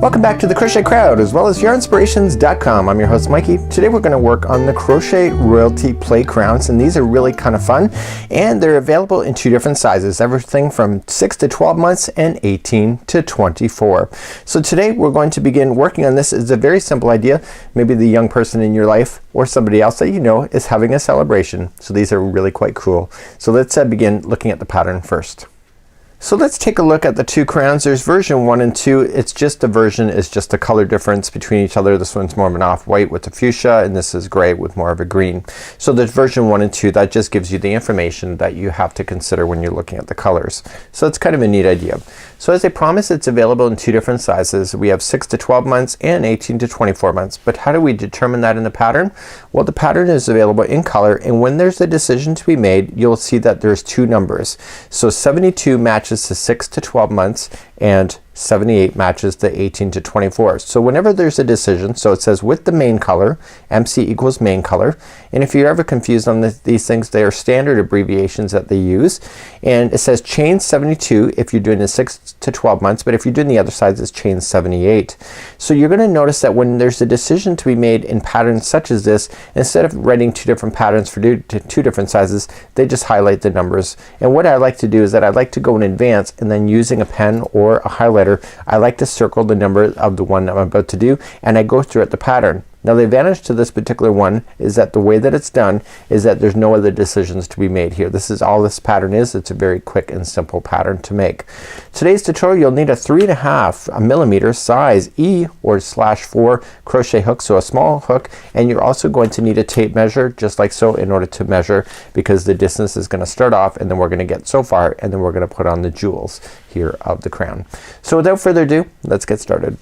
Welcome back to the Crochet Crowd as well as yarnspirations.com. I'm your host Mikey. Today we're going to work on the Crochet Royalty Play Crowns, and these are really kind of fun, and they're available in two different sizes, everything from 6 to 12 months and 18 to 24. So today we're going to begin working on this. It's a very simple idea. Maybe the young person in your life or somebody else that you know is having a celebration. So these are really quite cool. So let's begin looking at the pattern first. So let's take a look at the two crowns. There's version 1 and 2. It's just a version, is just a color difference between each other. This one's more of an off-white with the fuchsia, and this is gray with more of a green. So there's version 1 and 2. That just gives you the information that you have to consider when you're looking at the colors. So it's kind of a neat idea. So as I promised, it's available in two different sizes. We have 6 to 12 months and 18 to 24 months. But how do we determine that in the pattern? Well, the pattern is available in color, and when there's a decision to be made, you'll see that there's two numbers. So 72 matches to 6 to 12 months and 78 matches to 18 to 24. So whenever there's a decision, so it says with the main color, MC equals main color, and if you're ever confused on these things, they are standard abbreviations that they use, and it says chain 72 if you're doing the 6 to 12 months, but if you're doing the other sides, it's chain 78. So you're going to notice that when there's a decision to be made in patterns such as this, instead of writing two different patterns for two different sizes, they just highlight the numbers. And what I like to do is that I like to go in advance, and then using a pen or a highlighter, I like to circle the number of the one I'm about to do, and I go through it the pattern. Now the advantage to this particular one is that the way that it's done is that there's no other decisions to be made here. This is all this pattern is. It's a very quick and simple pattern to make. Today's tutorial, you'll need a 3.5 millimeter size E or /4 crochet hook, so a small hook, and you're also going to need a tape measure just like so in order to measure, because the distance is going to start off and then we're going to get so far, and then we're going to put on the jewels here of the crown. So without further ado, let's get started.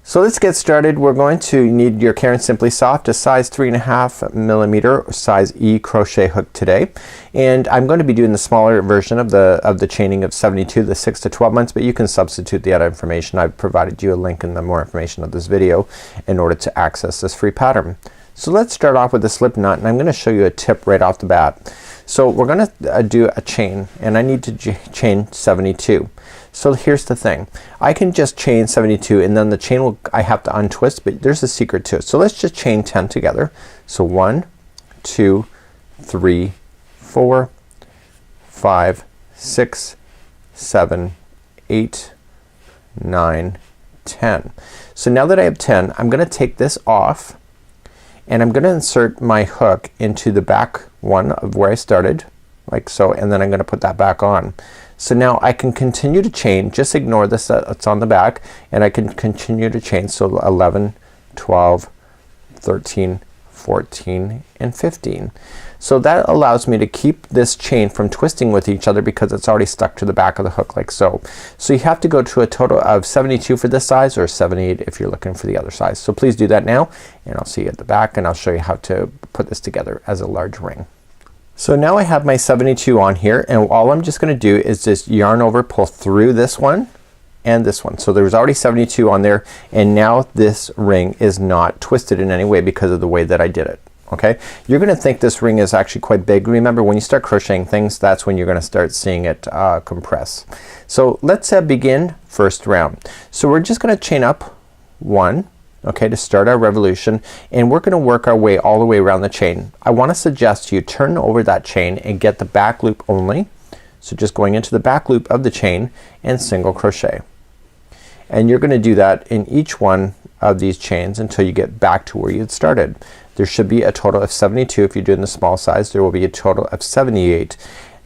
So let's get started. We're going to need your Caron Simply Soft, a size 3.5 millimeter size E crochet hook today, and I'm going to be doing the smaller version of the chaining of 72, the 6 to 12 months, but you can substitute the other information. I've provided you a link in the more information of this video in order to access this free pattern. So let's start off with the slip knot, and I'm going to show you a tip right off the bat. So we're going to do a chain, and I need to chain 72. So here's the thing, I can just chain 72 and then the chain will, I have to untwist, but there's a secret to it. So let's just chain 10 together. So 1, 2, 3, 4, 5, 6, 7, 8, 9, 10. So now that I have 10, I'm going to take this off, and I'm going to insert my hook into the back one of where I started, like so, and then I'm going to put that back on. So now I can continue to chain, just ignore this that's on the back, and I can continue to chain. So 11, 12, 13, 14, and 15. So that allows me to keep this chain from twisting with each other because it's already stuck to the back of the hook like so. So you have to go to a total of 72 for this size, or 78 if you're looking for the other size. So please do that now, and I'll see you at the back, and I'll show you how to put this together as a large ring. So now I have my 72 on here, and all I'm just going to do is just yarn over, pull through this one and this one. So there's already 72 on there, and now this ring is not twisted in any way because of the way that I did it. Okay, you're gonna think this ring is actually quite big. Remember, when you start crocheting things, that's when you're gonna start seeing it compress. So let's begin first round. So we're just gonna chain up 1, okay, to start our revolution, and we're gonna work our way all the way around the chain. I want to suggest you turn over that chain and get the back loop only. So just going into the back loop of the chain and single crochet, and you're gonna do that in each one of these chains until you get back to where you had started. There should be a total of 72 if you're doing the small size. There will be a total of 78.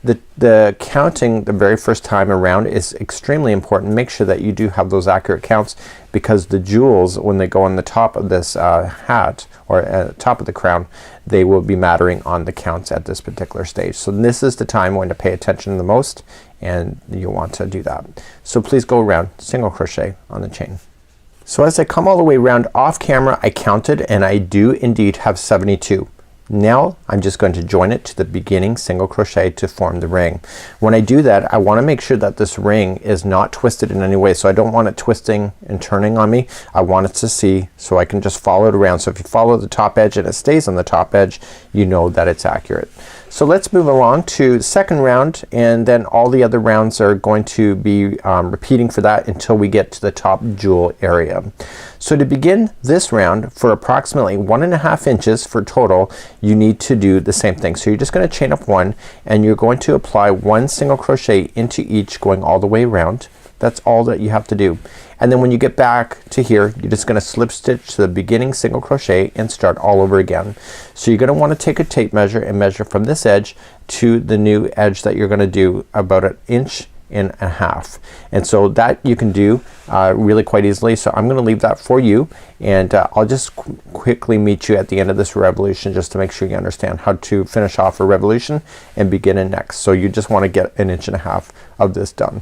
The counting the very first time around is extremely important. Make sure that you do have those accurate counts, because the jewels, when they go on the top of this hat or top of the crown, they will be mattering on the counts at this particular stage. So this is the time when to pay attention the most, and you'll want to do that. So please go around single crochet on the chain. So as I come all the way around off camera, I counted, and I do indeed have 72. Now I'm just going to join it to the beginning single crochet to form the ring. When I do that, I want to make sure that this ring is not twisted in any way. So I don't want it twisting and turning on me. I want it to see, so I can just follow it around. So if you follow the top edge and it stays on the top edge, you know that it's accurate. So let's move along to the second round, and then all the other rounds are going to be repeating for that until we get to the top jewel area. So to begin this round, for approximately 1.5 inches for total, you need to do the same thing. So you're just gonna chain up one, and you're going to apply 1 single crochet into each, going all the way around. That's all that you have to do. And then when you get back to here, you're just gonna slip stitch to the beginning single crochet and start all over again. So you're gonna want to take a tape measure and measure from this edge to the new edge that you're gonna do about 1.5 inches. And so that you can do really quite easily. So I'm gonna leave that for you, and I'll just quickly meet you at the end of this revolution just to make sure you understand how to finish off a revolution and begin a next. So you just want to get 1.5 inches of this done.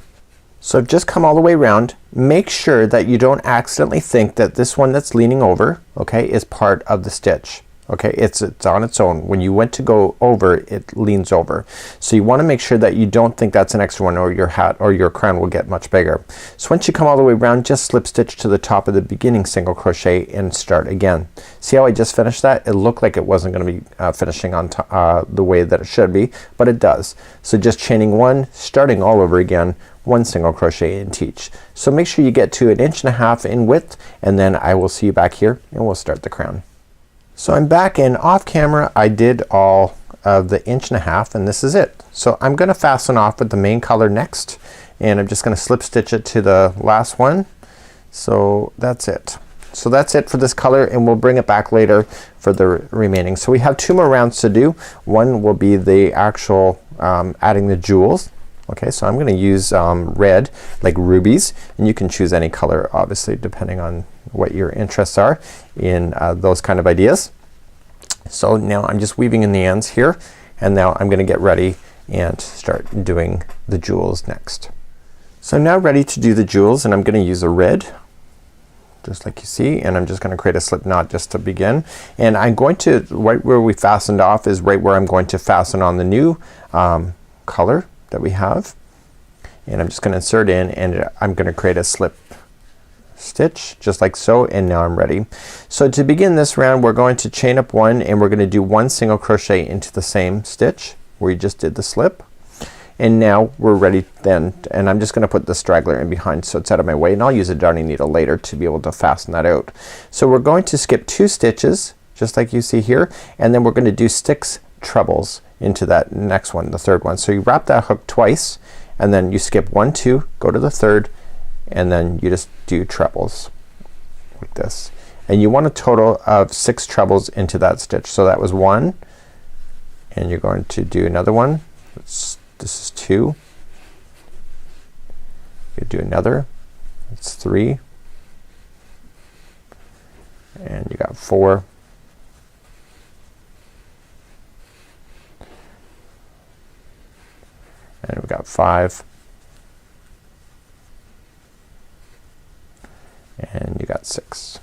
So just come all the way around. Make sure that you don't accidentally think that this one that's leaning over, okay, is part of the stitch. Okay, it's on its own. When you went to go over, it leans over. So you want to make sure that you don't think that's an extra one, or your hat or your crown will get much bigger. So once you come all the way around, just slip stitch to the top of the beginning single crochet and start again. See how I just finished that? It looked like it wasn't going to be finishing on the way that it should be, but it does. So just chaining one, starting all over again, 1 single crochet into each. So make sure you get to 1.5 inches in width, and then I will see you back here and we'll start the crown. So I'm back, and off camera I did all of the 1.5 inches, and this is it. So I'm gonna fasten off with the main color next, and I'm just gonna slip stitch it to the last one. So that's it. So that's it for this color, and we'll bring it back later for the remaining. So we have 2 more rounds to do. One will be the actual adding the jewels. Okay, so I'm gonna use red, like rubies, and you can choose any color obviously depending on what your interests are in those kind of ideas. So now I'm just weaving in the ends here, and now I'm gonna get ready and start doing the jewels next. So I'm now ready to do the jewels, and I'm gonna use a red just like you see, and I'm just gonna create a slip knot just to begin. And I'm going to, right where we fastened off is right where I'm going to fasten on the new color that we have, and I'm just gonna insert in, and I'm gonna create a slip stitch just like so, and now I'm ready. So to begin this round, we're going to chain up one, and we're gonna do 1 single crochet into the same stitch where you just did the slip, and now we're ready then. And I'm just gonna put the straggler in behind so it's out of my way, and I'll use a darning needle later to be able to fasten that out. So we're going to skip 2 stitches just like you see here, and then we're gonna do 6 trebles into that next one, the third one. So you wrap that hook twice, and then you skip 1, 2, go to the third, and then you just do trebles like this. And you want a total of 6 trebles into that stitch. So that was 1, and you're going to do another one. This is 2. You do another. It's 3, and you got 4. And we got 5, and you got 6.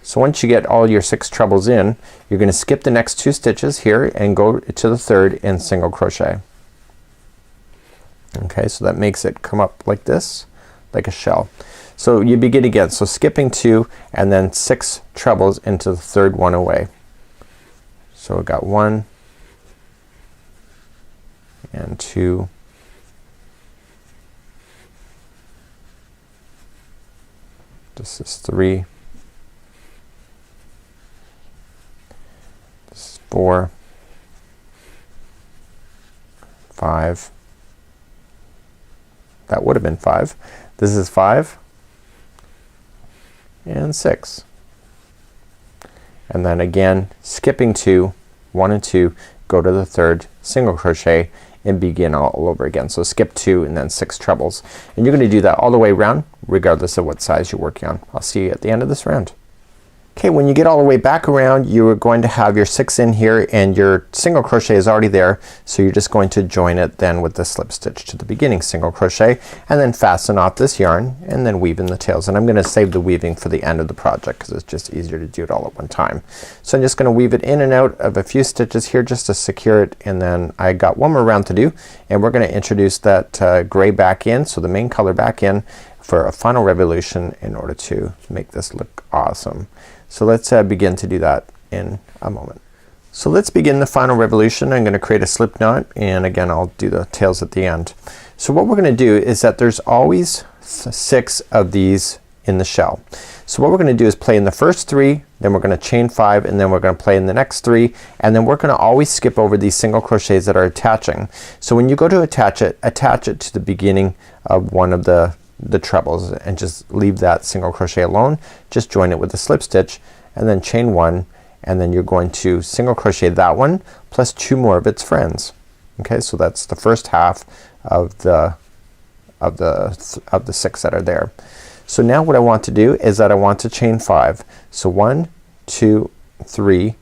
So once you get all your 6 trebles in, you're gonna skip the next 2 stitches here and go to the third and single crochet. Okay, so that makes it come up like this, like a shell. So you begin again, so skipping 2 and then 6 trebles into the third one away. So we got 1 and 2, this is 3, this is 4, 5, that would have been 5, this is 5, and 6. And then again skipping 2, 1 and 2, go to the third, single crochet, and begin all over again. So skip 2 and then 6 trebles, and you're gonna do that all the way around regardless of what size you're working on. I'll see you at the end of this round. Okay, when you get all the way back around, you are going to have your 6 in here and your single crochet is already there, so you're just going to join it then with the slip stitch to the beginning single crochet and then fasten off this yarn and then weave in the tails. And I'm gonna save the weaving for the end of the project because it's just easier to do it all at one time. So I'm just gonna weave it in and out of a few stitches here just to secure it, and then I got one more round to do, and we're gonna introduce that gray back in, so the main color back in for a final revolution in order to make this look awesome. So let's begin to do that in a moment. So let's begin the final revolution. I'm gonna create a slip knot, and again I'll do the tails at the end. So what we're gonna do is that there's always 6 of these in the shell. So what we're gonna do is play in the first 3, then we're gonna chain 5, and then we're gonna play in the next 3, and then we're gonna always skip over these single crochets that are attaching. So when you go to attach it to the beginning of one of the trebles and just leave that single crochet alone. Just join it with a slip stitch and then chain 1, and then you're going to single crochet that one plus 2 more of its friends. Okay, so that's the first half of the 6 that are there. So now what I want to do is that I want to chain 5. So 1, 2, 3,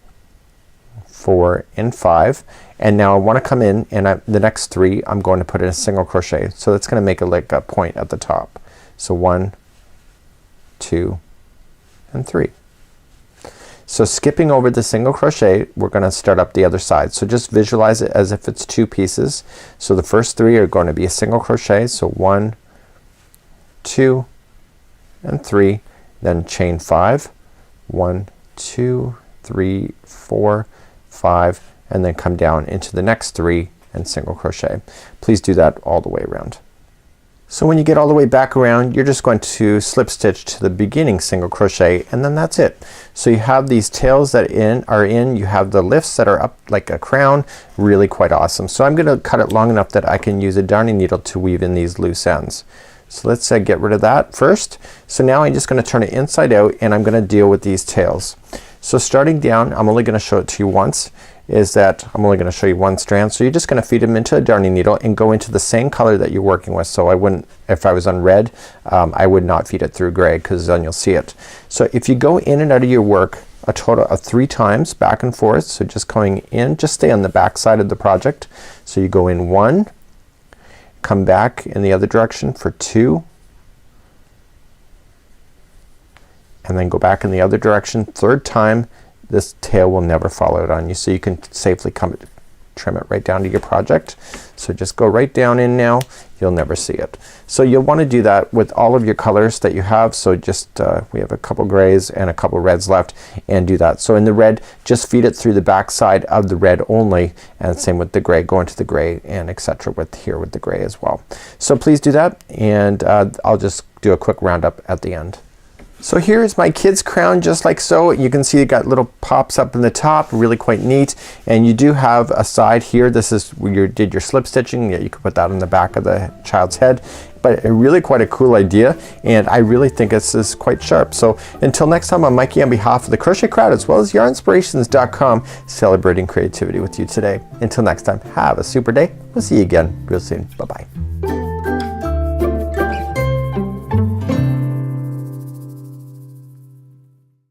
4 and 5, and now I want to come in and the next 3 I'm going to put in a single crochet. So that's gonna make it like a point at the top. So 1, 2 and 3. So skipping over the single crochet, we're gonna start up the other side. So just visualize it as if it's 2 pieces. So the first 3 are going to be a single crochet. So 1, 2 and 3, then chain 5, 1, 2, 3, 4, 5, and then come down into the next 3 and single crochet. Please do that all the way around. So when you get all the way back around, you're just going to slip stitch to the beginning single crochet, and then that's it. So you have these tails that are in, you have the lifts that are up like a crown, really quite awesome. So I'm gonna cut it long enough that I can use a darning needle to weave in these loose ends. So let's get rid of that first. So now I'm just gonna turn it inside out, and I'm gonna deal with these tails. So starting down, I'm only gonna show it to you once, is that I'm only gonna show you one strand. So you're just gonna feed them into a darning needle and go into the same color that you're working with. So I wouldn't, if I was on red, I would not feed it through gray, because then you'll see it. So if you go in and out of your work a total of 3 times back and forth, so just going in, just stay on the back side of the project. So you go in 1, come back in the other direction for 2, and then go back in the other direction 3rd time. This tail will never fall out on you, so you can safely trim it right down to your project. So just go right down in now, you'll never see it. So you'll want to do that with all of your colors that you have. So just we have a couple grays and a couple reds left, and do that. So in the red, just feed it through the back side of the red only, and same with the gray, go into the gray, and etc. with here with the gray as well. So please do that, and I'll just do a quick roundup at the end. So here is my kid's crown, just like so. You can see it got little pops up in the top, really quite neat. And you do have a side here. This is where you did your slip stitching. Yeah, you could put that on the back of the child's head. But really quite a cool idea, and I really think this is quite sharp. So until next time, I'm Mikey on behalf of the Crochet Crowd as well as yarnspirations.com, celebrating creativity with you today. Until next time, have a super day. We'll see you again real soon. Bye bye.